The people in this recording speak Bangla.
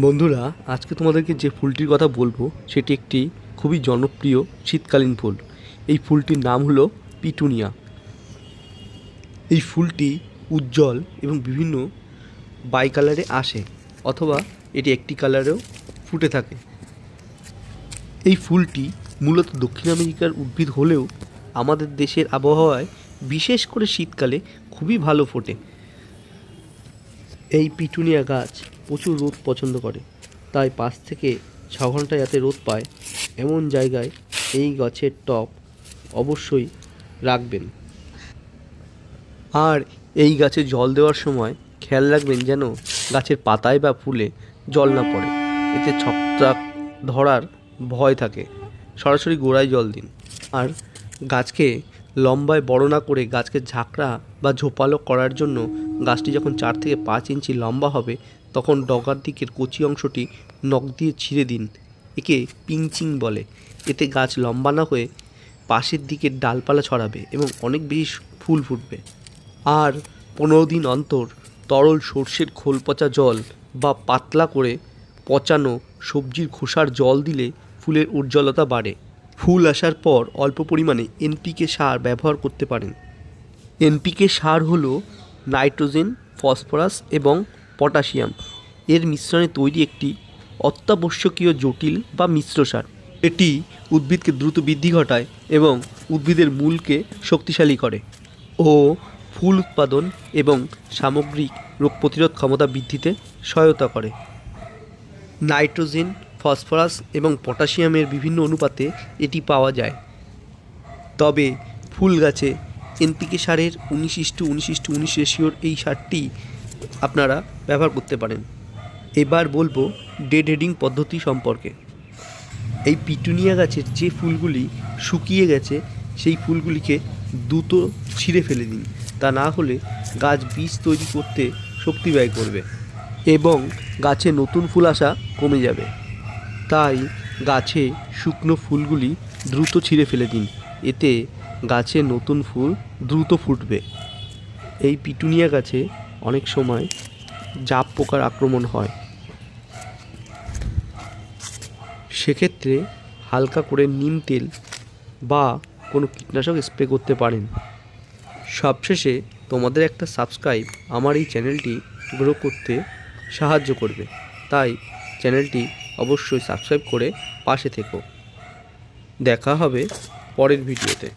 বন্ধুরা, আজকে তোমাদেরকে যে ফুলটির কথা বলবো সেটি একটি খুবই জনপ্রিয় শীতকালীন ফুল। এই ফুলটির নাম হলো পিটুনিয়া। এই ফুলটি উজ্জ্বল এবং বিভিন্ন বাই কালারে আসে, অথবা এটি একটি কালারেও ফুটে থাকে। এই ফুলটি মূলত দক্ষিণ আমেরিকার উদ্ভিদ হলেও আমাদের দেশের আবহাওয়ায় বিশেষ করে শীতকালে খুবই ভালো ফোটে। এই পিটুনিয়া গাছ প্রচুর রোদ পছন্দ করে, তাই 5 থেকে 6 ঘন্টা যাতে রোদ পায় এমন জায়গায় এই গাছের টব অবশ্যই রাখবেন। আর এই গাছে জল দেওয়ার সময় খেয়াল রাখবেন যেন গাছের পাতায় বা ফুলে জল না পড়ে, এতে ছত্রাক ধরার ভয় থাকে। সরাসরি গোড়ায় জল দিন। আর গাছকে লম্বায় বড় না করে গাছকে ঝাঁকড়া বা ঝোপালো করার জন্য গাছটি যখন 4 থেকে 5 ইঞ্চি লম্বা হবে তখন ডগার দিকের কচি অংশটি নখ দিয়ে ছিঁড়ে দিন। একে পিঞ্চিং বলে। এতে গাছ লম্বা না হয়ে পাশের দিকের ডালপালা ছড়াবে এবং অনেক বেশি ফুল ফুটবে। আর 15 দিন অন্তর তরল সর্ষের খোল পচা জল বা পাতলা করে পচানো সবজির খোসার জল দিলে ফুলের উজ্জ্বলতা বাড়ে। ফুল আসার পর অল্প পরিমাণে এনপিকে সার ব্যবহার করতে পারেন। এনপিকে সার হলো নাইট্রোজেন, ফসফরাস এবং পটাশিয়াম এর মিশ্রণে তৈরি একটি অত্যাবশ্যকীয় জটিল বা মিশ্র সার। এটি উদ্ভিদকে দ্রুত বৃদ্ধি ঘটায় এবং উদ্ভিদের মূলকে শক্তিশালী করে ও ফুল উৎপাদন এবং সামগ্রিক রোগ প্রতিরোধ ক্ষমতা বৃদ্ধিতে সহায়তা করে। নাইট্রোজেন, ফসফরাস এবং পটাশিয়ামের বিভিন্ন অনুপাতে এটি পাওয়া যায়। তবে ফুল গাছে এনপিকে সারের 19:19:19 রেশিওর এই সারটি আপনারা ব্যবহার করতে পারেন। এবার বলবো ডেড হেডিং পদ্ধতি সম্পর্কে। এই পিটুনিয়া গাছের যে ফুলগুলি শুকিয়ে গেছে সেই ফুলগুলিকে দ্রুত ছিঁড়ে ফেলে দিন, তা না হলে গাছ বীজ তৈরি করতে শক্তি ব্যয় করবে এবং গাছে নতুন ফুল আসা কমে যাবে। তাই গাছে শুকনো ফুলগুলি দ্রুত ছিঁড়ে ফেলে দিন, এতে গাছে নতুন ফুল দ্রুত ফুটবে। এই পিটুনিয়া গাছে অনেক সময় জাপ পোকার আক্রমণ হয়, সেক্ষেত্রে হালকা করে নিম তেল বা কোনো কীটনাশক স্প্রে করতে পারেন। সবশেষে তোমাদের একটা সাবস্ক্রাইব আমার এই চ্যানেলটি গ্রো করতে সাহায্য করবে, তাই চ্যানেলটি অবশ্যই সাবস্ক্রাইব করে পাশে থেকো। দেখা হবে পরের ভিডিওতে।